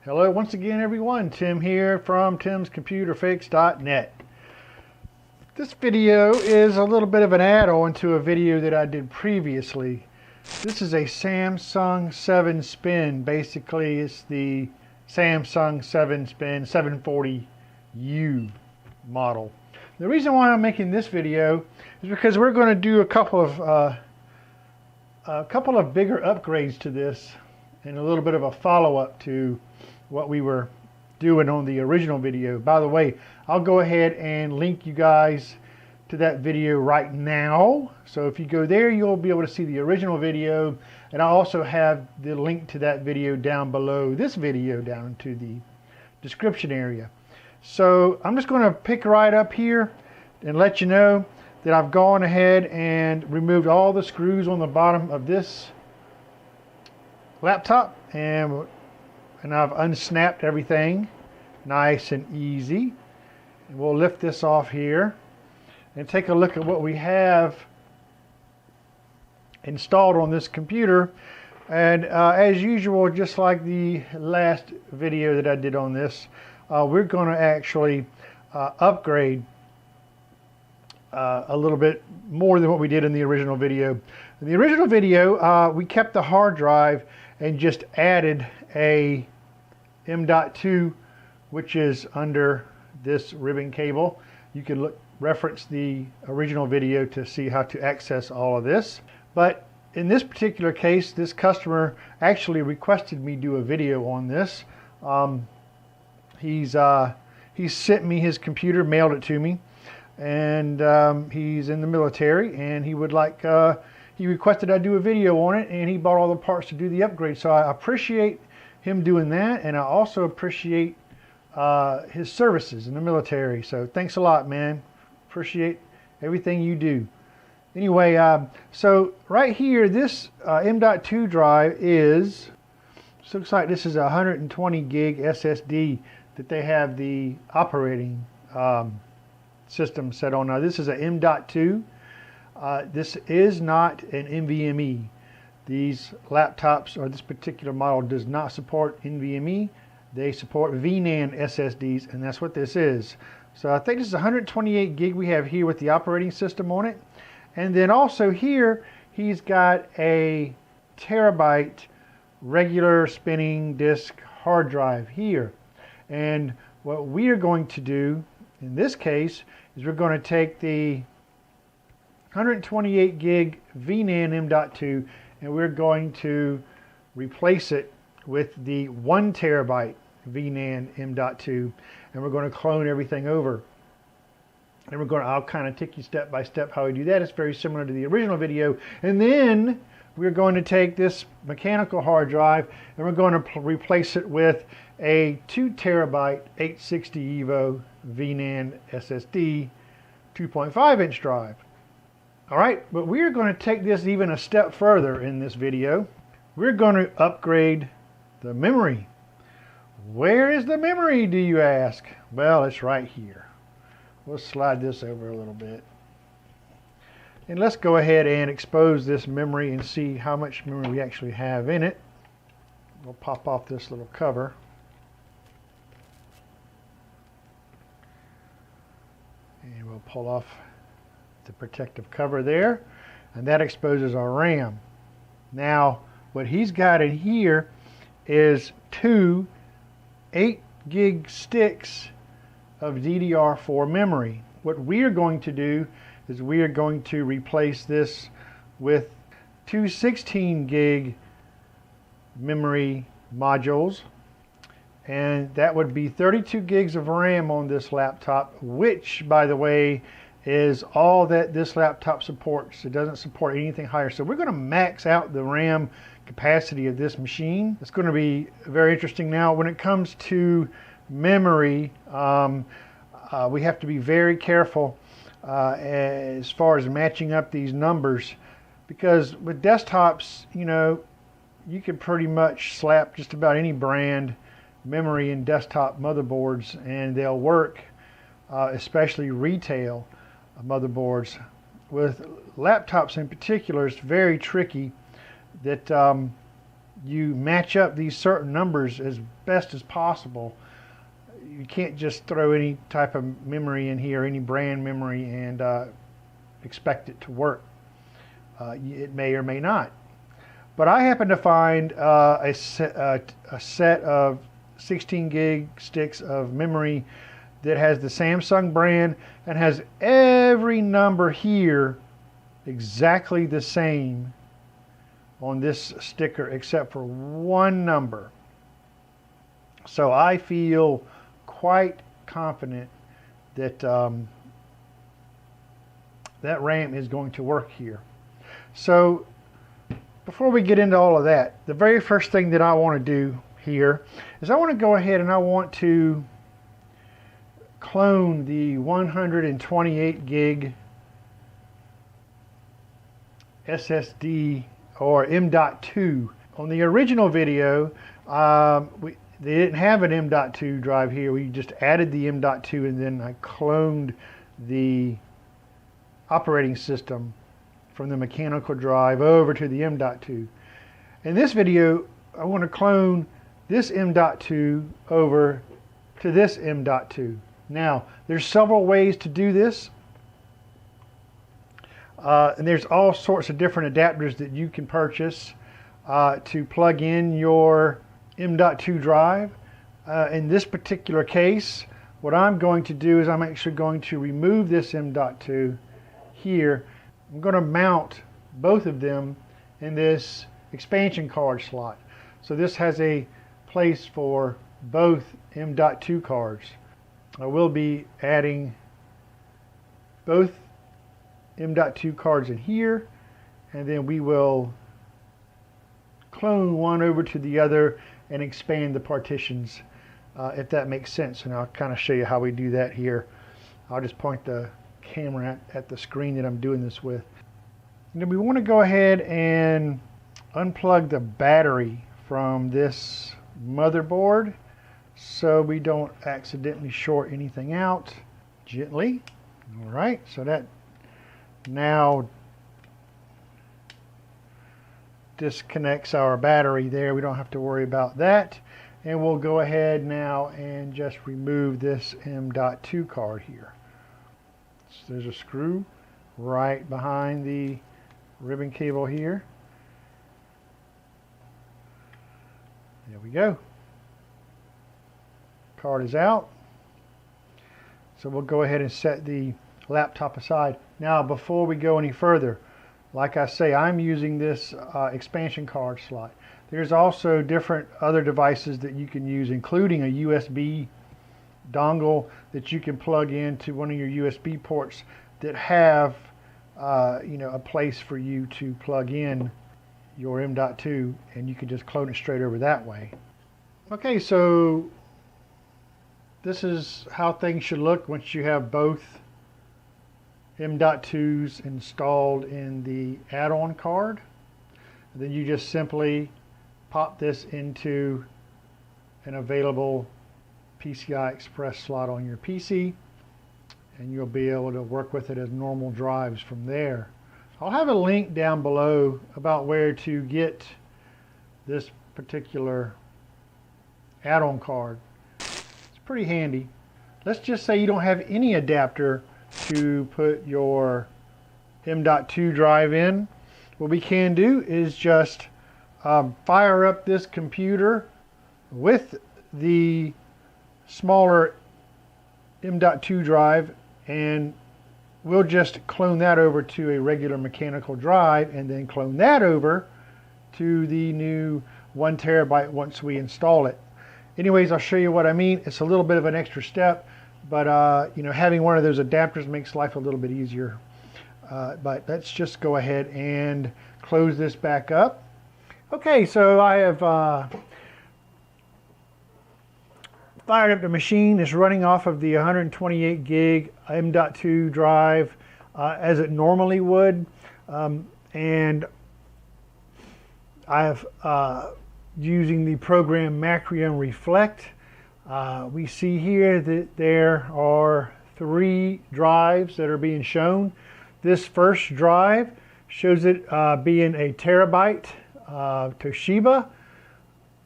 Hello once again everyone, Tim here from timscomputerfix.net. This video is a little bit of an add-on to a video that I did previously. This is a Samsung 7 Spin. Basically it's the Samsung 7 Spin 740U model. The reason why I'm making this video is because we're going to do a couple of bigger upgrades to this and a little bit of a follow-up to what we were doing on the original video. By the way, I'll go ahead and link you guys to that video right now. So if you go there, you'll be able to see the original video, and I'll also have the link to that video down below this video down to the description area. So I'm just going to pick right up here and let you know that I've gone ahead and removed all the screws on the bottom of this laptop, and I've unsnapped everything nice and easy. And we'll lift this off here and take a look at what we have installed on this computer. And as usual, just like the last video that I did on this, we're going to actually upgrade a little bit more than what we did in the original video. In the original video, we kept the hard drive and just added a M.2, which is under this ribbon cable. You can reference the original video to see how to access all of this. But in this particular case, this customer actually requested me do a video on this. He sent me his computer, mailed it to me, and he's in the military, and he would like he requested I do a video on it, and he bought all the parts to do the upgrade. So I appreciate him doing that, and I also appreciate his services in the military. So thanks a lot, man. Appreciate everything you do. Anyway, so right here, this M.2 drive looks like this is a 120 gig SSD that they have the operating system set on. Now this is a M.2. This is not an NVMe. These laptops, or this particular model, does not support NVMe. They support VNAND SSDs, and that's what this is. So I think this is 128 gig we have here with the operating system on it. And then also here, he's got a terabyte regular spinning disk hard drive here. And what we are going to do in this case is we're going to take the 128 gig VNAND M.2 and we're going to replace it with the 1 terabyte VNAND M.2, and we're going to clone everything over. And I'll kind of take you step by step how we do that. It's very similar to the original video. And then we're going to take this mechanical hard drive and we're going to replace it with a 2 terabyte 860 EVO VNAND SSD 2.5 inch drive. All right, but we're going to take this even a step further in this video. We're going to upgrade the memory. Where is the memory, do you ask? Well, it's right here. We'll slide this over a little bit. And let's go ahead and expose this memory and see how much memory we actually have in it. We'll pop off this little cover. And we'll pull off the protective cover there, and that exposes our RAM. Now what he's got in here is 2 8 gig sticks of DDR4 memory. What we are going to do is we are going to replace this with 2 16 gig memory modules, and that would be 32 gigs of RAM on this laptop, which, by the way, is all that this laptop supports. It doesn't support anything higher. So we're going to max out the RAM capacity of this machine. It's going to be very interesting. Now when it comes to memory, we have to be very careful as far as matching up these numbers, because with desktops, you know, you can pretty much slap just about any brand memory in desktop motherboards and they'll work, especially retail motherboards. With laptops in particular, it's very tricky that you match up these certain numbers as best as possible. You can't just throw any type of memory in here, any brand memory, and expect it to work. It may or may not. But I happen to find a set of 16 gig sticks of memory that has the Samsung brand and has every number here exactly the same on this sticker except for one number. So I feel quite confident that that RAM is going to work here. So before we get into all of that, the very first thing that I want to do here is I want to go ahead and I want to clone the 128 gig SSD or M.2. On the original video, they didn't have an M.2 drive here. We just added the M.2 and then I cloned the operating system from the mechanical drive over to the M.2. In this video, I want to clone this M.2 over to this M.2. Now, there's several ways to do this. And there's all sorts of different adapters that you can purchase to plug in your M.2 drive. In this particular case, what I'm going to do is I'm actually going to remove this M.2 here. I'm going to mount both of them in this expansion card slot. So this has a place for both M.2 cards. I will be adding both M.2 cards in here, and then we will clone one over to the other and expand the partitions, if that makes sense. And I'll kind of show you how we do that here. I'll just point the camera at the screen that I'm doing this with. And then we want to go ahead and unplug the battery from this motherboard so we don't accidentally short anything out. Gently. All right, so that now disconnects our battery there. We don't have to worry about that. And we'll go ahead now and just remove this M.2 card here. So there's a screw right behind the ribbon cable here. There we go. Card is out. So we'll go ahead and set the laptop aside. Now, before we go any further, like I say, I'm using this expansion card slot. There's also different other devices that you can use, including a USB dongle that you can plug into one of your USB ports that have a place for you to plug in your M.2, and you can just clone it straight over that way. Okay, so this is how things should look once you have both M.2s installed in the add-on card. And then you just simply pop this into an available PCI Express slot on your PC, and you'll be able to work with it as normal drives from there. I'll have a link down below about where to get this particular add-on card. It's pretty handy. Let's just say you don't have any adapter to put your M.2 drive in. What we can do is just fire up this computer with the smaller M.2 drive, and we'll just clone that over to a regular mechanical drive and then clone that over to the new 1 terabyte once we install it. Anyways, I'll show you what I mean. It's a little bit of an extra step, but having one of those adapters makes life a little bit easier. But let's just go ahead and close this back up. Okay, so I have fired up the machine. It's running off of the 128 gig M.2 drive as it normally would, and I have using the program Macrium Reflect. We see here that there are 3 drives that are being shown. This first drive shows it being a terabyte Toshiba.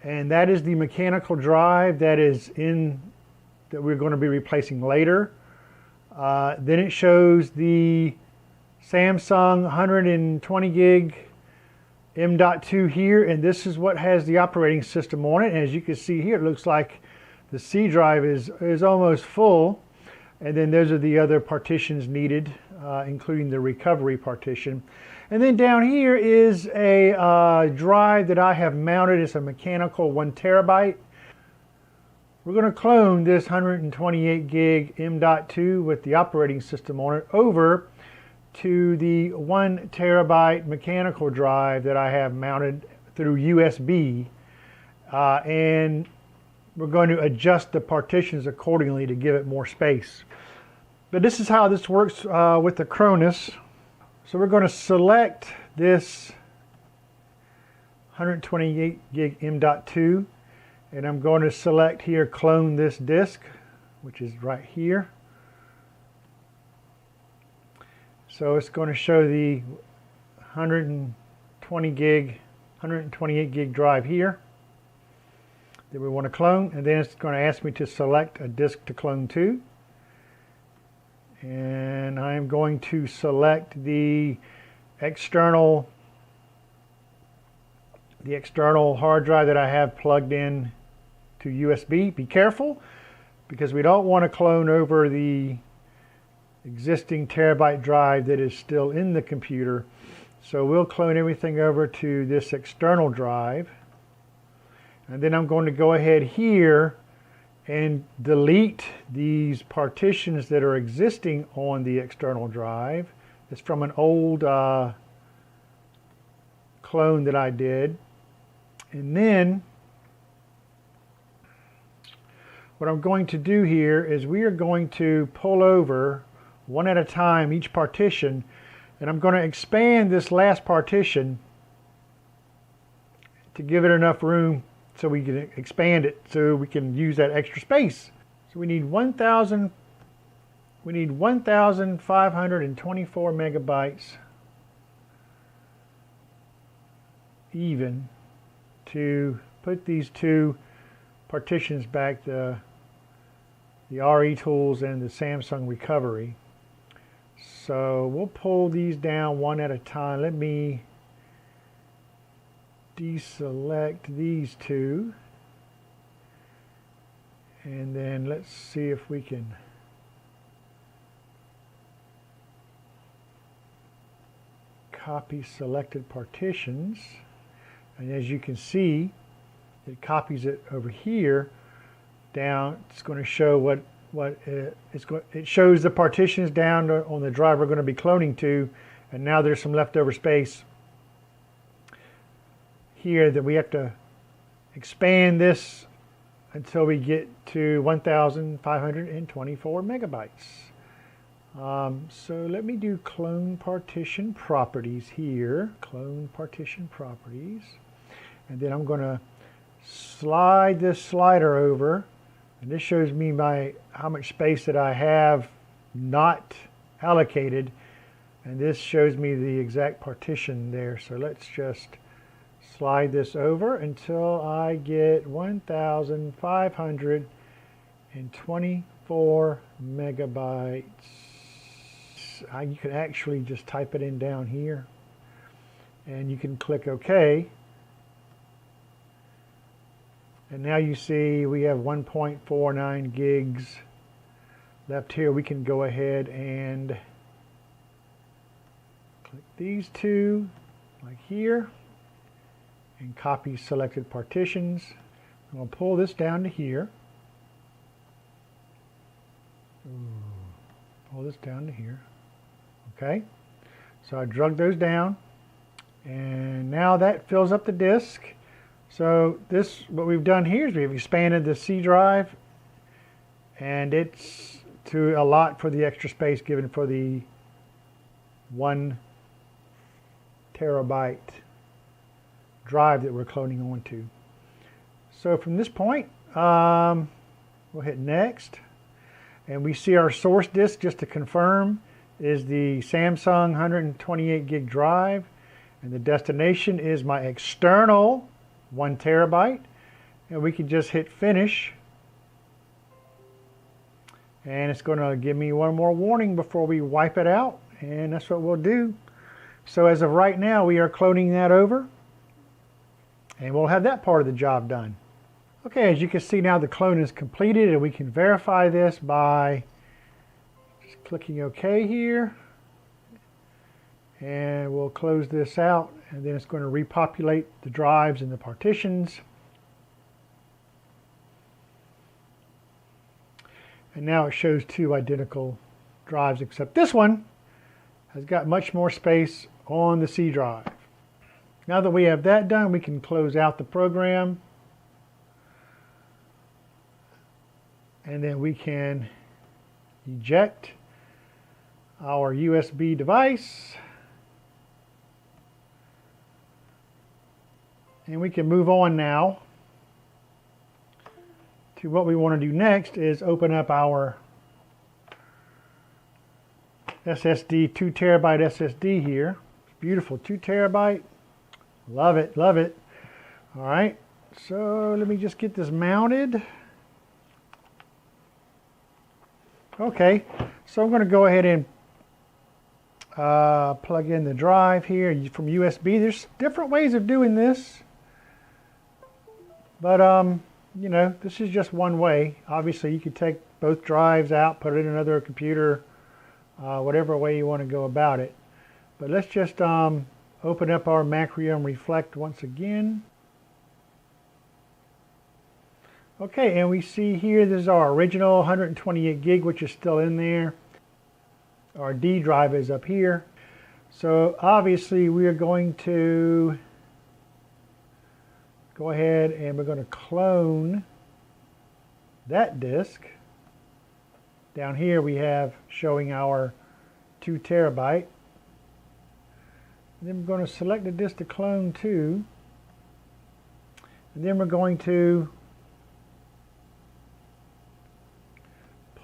and that is the mechanical drive that we're going to be replacing later. Then it shows the Samsung 120 gig M.2 here, and this is what has the operating system on it. And as you can see here, it looks like the C drive is almost full, and then those are the other partitions needed, including the recovery partition. And then down here is a drive that I have mounted. It's a mechanical 1 terabyte. We're going to clone this 128 gig M.2 with the operating system on it over to the 1 terabyte mechanical drive that I have mounted through USB, and we're going to adjust the partitions accordingly to give it more space. But this is how this works with the Cronus. So we're going to select this 128 gig M.2, and I'm going to select here clone this disk, which is right here. So it's going to show the 128 gig drive here that we want to clone, and then it's going to ask me to select a disk to clone to. And I'm going to select the external hard drive that I have plugged in to USB. Be careful, because we don't want to clone over the existing terabyte drive that is still in the computer. So we'll clone everything over to this external drive, and then I'm going to go ahead here and delete these partitions that are existing on the external drive. It's from an old clone that I did. And then what I'm going to do here is we are going to pull over one at a time each partition, and I'm going to expand this last partition to give it enough room so we can expand it so we can use that extra space. So we need 1,524 megabytes even to put these two partitions back, the RE tools and the Samsung recovery. So we'll pull these down one at a time. Let me deselect these two, and then let's see if we can copy selected partitions. And as you can see, it copies it over here down. It's going to show it shows the partitions down on the drive we're going to be cloning to, and now there's some leftover space here that we have to expand this until we get to 1,524 megabytes. So let me do clone partition properties here, clone partition properties, and then I'm going to slide this slider over, and this shows me how much space that I have not allocated, and this shows me the exact partition there. So let's just slide this over until I get 1,524 megabytes. You can actually just type it in down here, and you can click OK. And now you see we have 1.49 gigs left here. We can go ahead and click these two, like here, and copy selected partitions. I'm going to pull this down to here. Pull this down to here. Okay, so I drug those down, and now that fills up the disk. So what we've done here is we've expanded the C drive, and it's to allot for the extra space given for the 1 terabyte drive that we're cloning onto. So from this point, we'll hit next, and we see our source disk, just to confirm, is the Samsung 128 gig drive, and the destination is my external 1 terabyte, And we can just hit finish. And it's going to give me one more warning before we wipe it out. And that's what we'll do. So as of right now, we are cloning that over. And we'll have that part of the job done. Okay, as you can see now, the clone is completed, and we can verify this by just clicking OK here. And we'll close this out, and then it's going to repopulate the drives and the partitions. And now it shows two identical drives, except this one has got much more space on the C drive. Now that we have that done, we can close out the program. And then we can eject our USB device. And we can move on now to what we want to do next is open up our SSD, 2 terabyte SSD here. It's beautiful, 2 terabyte. Love it, love it. All right, so let me just get this mounted. Okay, so I'm going to go ahead and plug in the drive here from USB. There's different ways of doing this, but you know, this is just one way. Obviously, you could take both drives out, put it in another computer, whatever way you want to go about it. But let's just open up our Macrium Reflect once again. Okay, and we see here this is our original 128 gig, which is still in there. Our D drive is up here. So obviously we are going to go ahead and we're going to clone that disk. Down here we have showing our 2 terabyte. And then we're going to select the disk to clone to. And then we're going to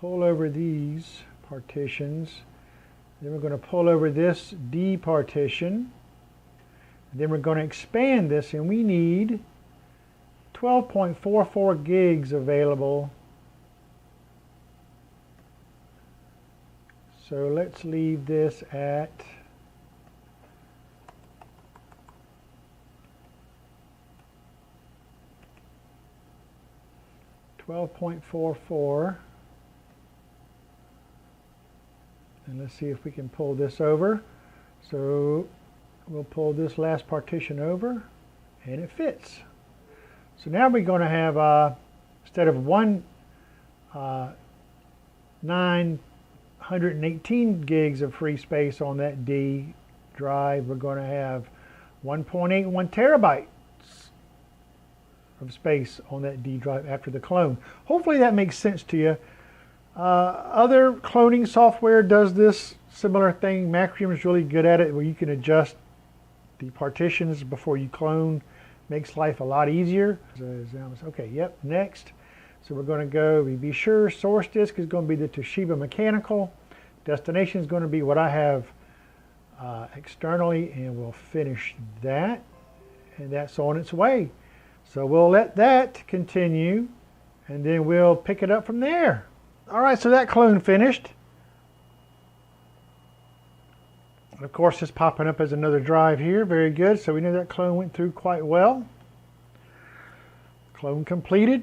pull over these partitions. Then we're going to pull over this D partition. And then we're going to expand this, and we need 12.44 gigs available. So let's leave this at 12.44. And let's see if we can pull this over. So we'll pull this last partition over, and it fits. So now we're going to have, instead of 918 gigs of free space on that D drive, we're going to have 1.81 terabytes of space on that D drive after the clone. Hopefully that makes sense to you. Other cloning software does this similar thing. Macrium is really good at it, where you can adjust the partitions before you clone. Makes life a lot easier. Okay, yep, next. So we're going to go, be sure source disk is going to be the Toshiba Mechanical. Destination is going to be what I have externally, and we'll finish that. And that's on its way. So we'll let that continue, and then we'll pick it up from there. All right, so that clone finished. And of course, it's popping up as another drive here. Very good. So we know that clone went through quite well. Clone completed.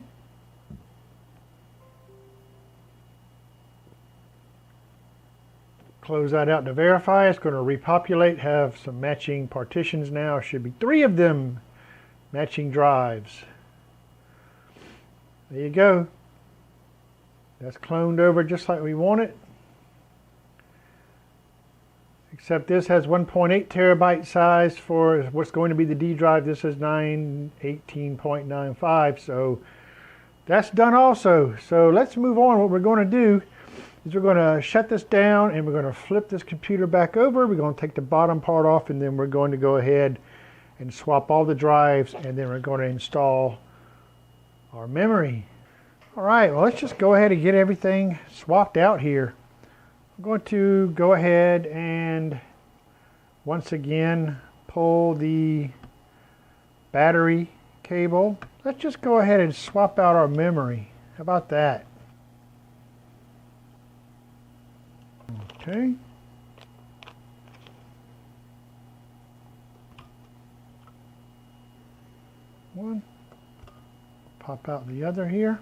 Close that out to verify. It's going to repopulate, have some matching partitions now. Should be 3 of them matching drives. There you go. That's cloned over just like we want it. Except this has 1.8 terabyte size for what's going to be the D drive. This is 918.95, so that's done also. So let's move on. What we're going to do is we're going to shut this down, and we're going to flip this computer back over. We're going to take the bottom part off, and then we're going to go ahead and swap all the drives, and then we're going to install our memory. All right, well, let's just go ahead and get everything swapped out here. I'm going to go ahead and once again pull the battery cable. Let's just go ahead and swap out our memory. How about that? Okay. One. Pop out the other here.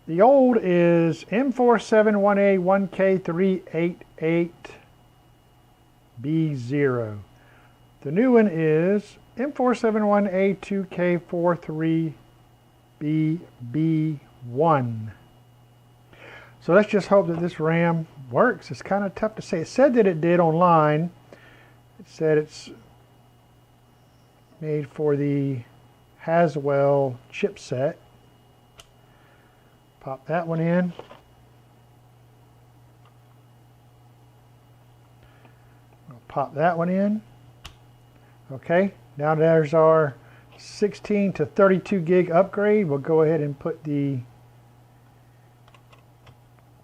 The old is M471A1K388B0. The new one is M471A2K43BB1. So let's just hope that this RAM works. It's kind of tough to say. It said that it did online. It said it's made for the Haswell chipset. Pop that one in. We'll pop that one in. Okay, now there's our 16 to 32 gig upgrade. We'll go ahead and put the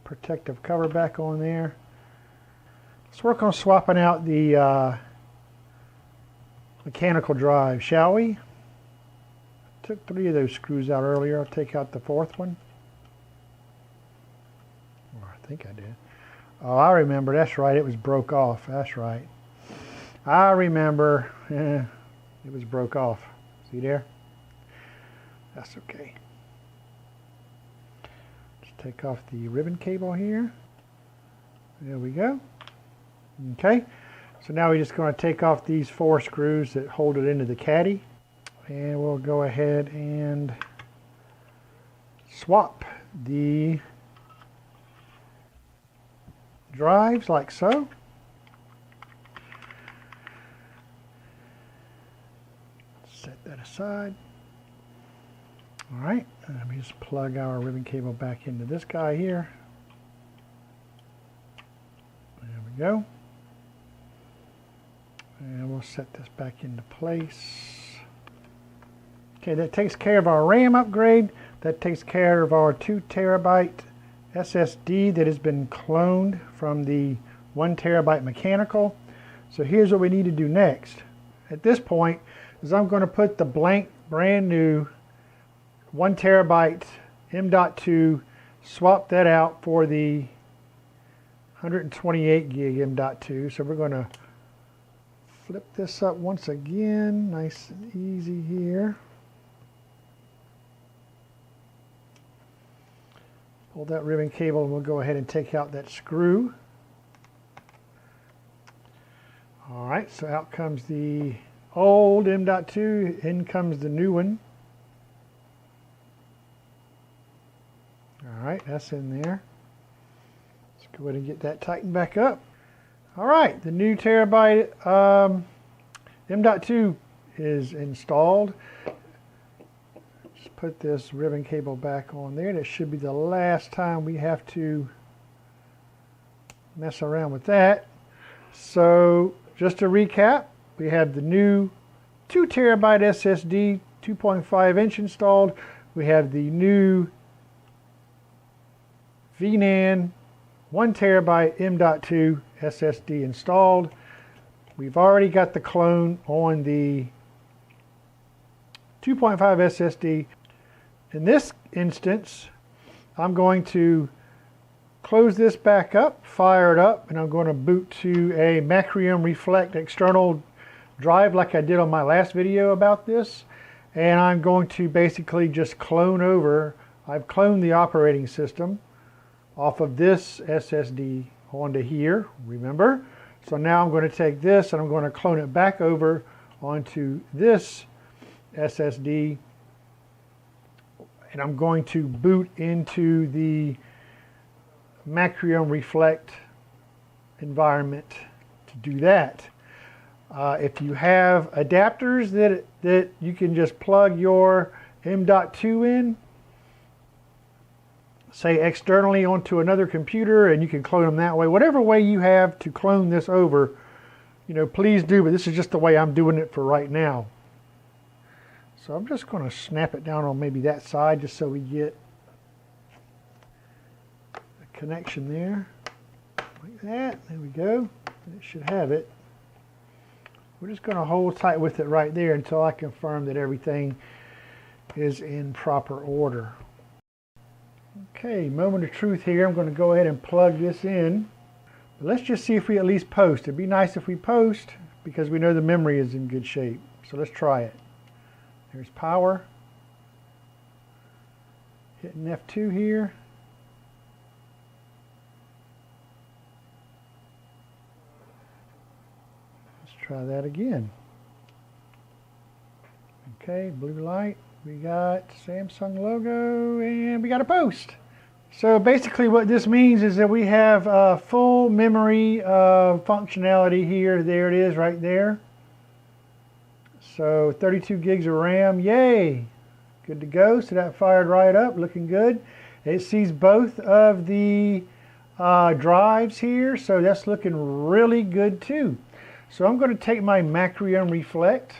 protective cover back on there. Let's work on swapping out the mechanical drive, shall we? Took 3 of those screws out earlier. I'll take out the 4th one. Or I think I did. Oh, I remember. That's right. It was broke off. That's right. I remember. It was broke off. See there? That's okay. Just take off the ribbon cable here. There we go. Okay. So now we're just going to take off these 4 screws that hold it into the caddy. And we'll go ahead and swap the drives like so. Set that aside. All right, let me just plug our ribbon cable back into this guy here. There we go. And we'll set this back into place. Okay, that takes care of our RAM upgrade. That takes care of our 2 terabyte SSD that has been cloned from the 1 terabyte mechanical. So here's what we need to do next. At this point, is I'm going to put the blank, brand new 1 terabyte M.2, swap that out for the 128 gig M.2. So we're going to flip this up once again, nice and easy here. Pull that ribbon cable and we'll go ahead and take out that screw. All right, so out comes the old M.2, in comes the new one. All right, that's in there. Let's go ahead and get that tightened back up. All right, the new terabyte M.2 is installed. Just put this ribbon cable back on there. That should be the last time we have to mess around with that. So just to recap, we have the new 2 terabyte SSD, 2.5 inch installed. We have the new VNAND 1 terabyte M.2 SSD installed. We've already got the clone on the 2.5 SSD. In this instance, I'm going to close this back up, fire it up, and I'm going to boot to a Macrium Reflect external drive like I did on my last video about this. And I'm going to basically just clone over. I've cloned the operating system off of this SSD onto here, remember? So now I'm going to take this and I'm going to clone it back over onto this SSD, and I'm going to boot into the Macrium Reflect environment to do that. If you have adapters that you can just plug your M.2 in, say externally onto another computer, and you can clone them that way. Whatever way you have to clone this over, you know, please do, but this is just the way I'm doing it for right now. So I'm just going to snap it down on maybe that side just so we get a connection there. Like that. There we go. It should have it. We're just going to hold tight with it right there until I confirm that everything is in proper order. Okay, moment of truth here. I'm going to go ahead and plug this in. But let's just see if we at least post. It'd be nice if we post because we know the memory is in good shape. So let's try it. There's power. Hitting F2 here. Let's try that again. Okay, blue light. We got Samsung logo and we got a post. So basically what this means is that we have full memory functionality here. There it is right there. So 32 gigs of RAM, yay! Good to go. So that fired right up, looking good. It sees both of the drives here, so that's looking really good too. So I'm going to take my Macrium Reflect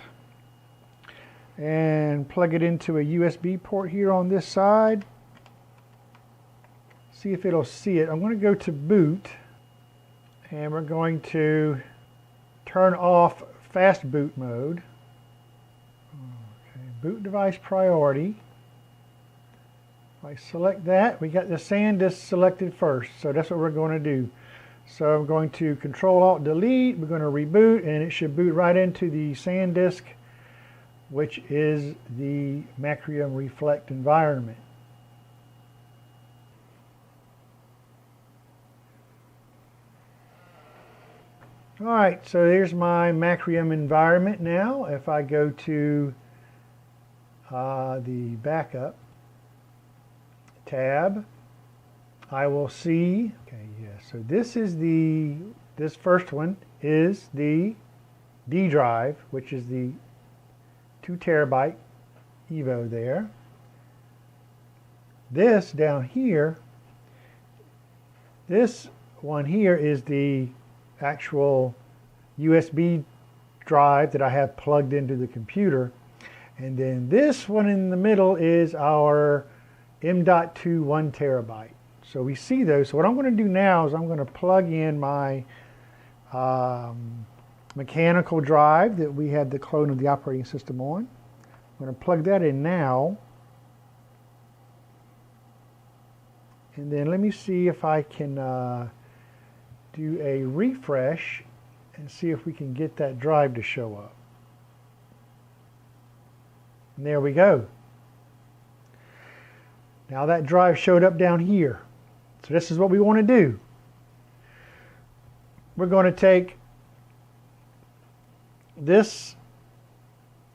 and plug it into a USB port here on this side. See if it'll see it. I'm going to go to boot and we're going to turn off Fastboot mode. Okay, boot device priority. If I select that, we got the SanDisk selected first, so that's what we're going to do. So I'm going to Control-Alt-Delete, we're going to reboot, and it should boot right into the SanDisk, which is the Macrium Reflect environment. Alright, so there's my Macrium environment now. If I go to the backup tab, I will see, okay, yeah, so this first one is the D drive, which is the 2 terabyte Evo there. This down here, this one here is the actual USB drive that I have plugged into the computer. And then this one in the middle is our M.2 1 terabyte. So we see those. So what I'm going to do now is I'm going to plug in my mechanical drive that we had the clone of the operating system on. I'm going to plug that in now. And then let me see if I can do a refresh and see if we can get that drive to show up. And there we go. Now that drive showed up down here. So this is what we want to do. We're going to take this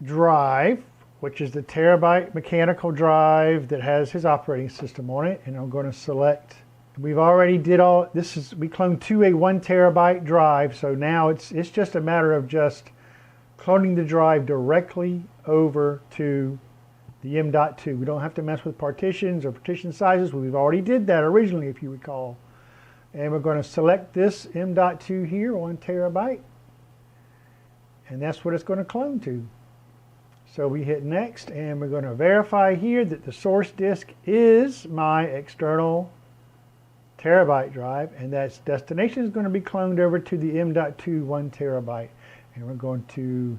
drive, which is the terabyte mechanical drive that has his operating system on it, and I'm going to select, we've already did all, this is, we cloned to a 1 terabyte drive, so now it's just a matter of just cloning the drive directly over to the M.2. We don't have to mess with partitions or partition sizes. We've already did that originally, if you recall. And we're going to select this M.2 here, 1 terabyte. And that's what it's going to clone to. So we hit next, and we're going to verify here that the source disk is my external terabyte drive, and that destination is going to be cloned over to the M.2 1 terabyte. And we're going to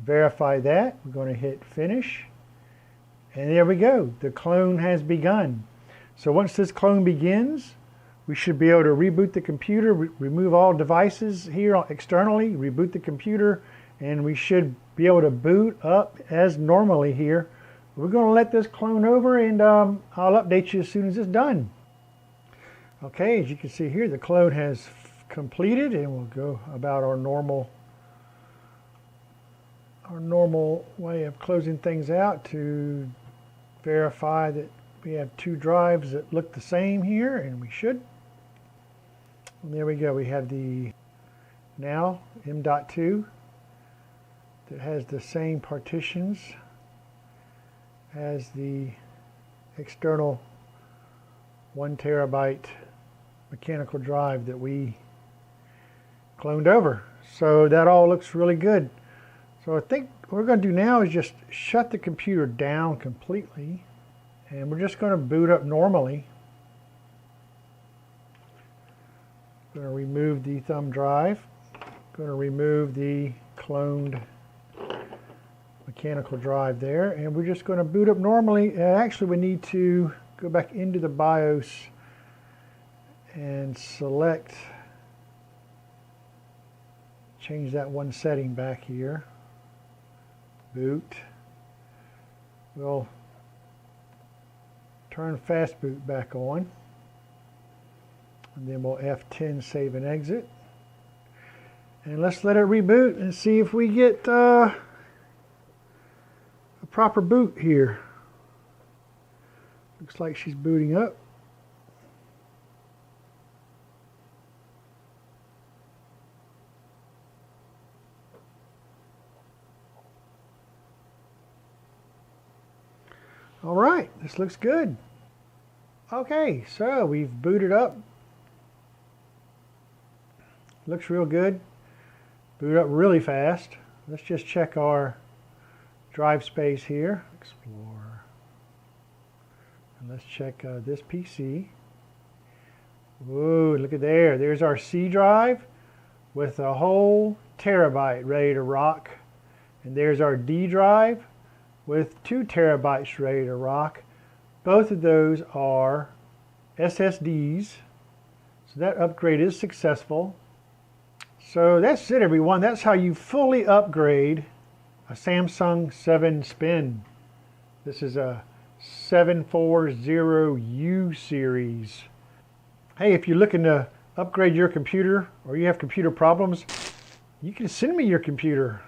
verify that. We're going to hit finish. And there we go. The clone has begun. So once this clone begins, we should be able to reboot the computer, remove all devices here externally, reboot the computer, and we should be able to boot up as normally here. We're going to let this clone over, and I'll update you as soon as it's done. Okay, as you can see here, the clone has completed, and we'll go about our normal way of closing things out to verify that we have 2 drives that look the same here, and we should. And there we go. We have the now M.2 that has the same partitions as the external 1 terabyte mechanical drive that we cloned over. So that all looks really good. So I think what we're going to do now is just shut the computer down completely, and we're just going to boot up normally. I'm going to remove the thumb drive. Going to remove the cloned mechanical drive there, and we're just going to boot up normally. Actually, we need to go back into the BIOS and select, change that one setting back here, boot. We'll turn Fastboot back on, and then we'll F10 save and exit. And let's let it reboot and see if we get a proper boot here. Looks like she's booting up. All right, this looks good. Okay, so we've booted up. Looks real good. Boot up really fast. Let's just check our drive space here. Explore. And let's check this PC. Whoa, look at there. There's our C drive with a whole terabyte ready to rock. And there's our D drive with 2 terabytes ready to rock. Both of those are SSDs. So that upgrade is successful. So that's it, everyone. That's how you fully upgrade a Samsung 7 Spin. This is a 740U series. Hey, if you're looking to upgrade your computer or you have computer problems, you can send me your computer.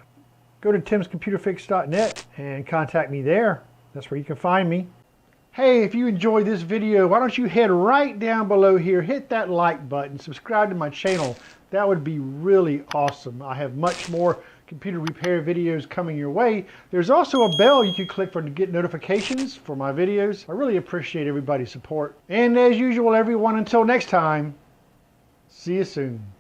Go to timscomputerfix.net and contact me there. That's where you can find me. Hey, if you enjoyed this video, why don't you head right down below here, hit that like button, subscribe to my channel. That would be really awesome. I have much more computer repair videos coming your way. There's also a bell you can click for to get notifications for my videos. I really appreciate everybody's support. And as usual, everyone, until next time, see you soon.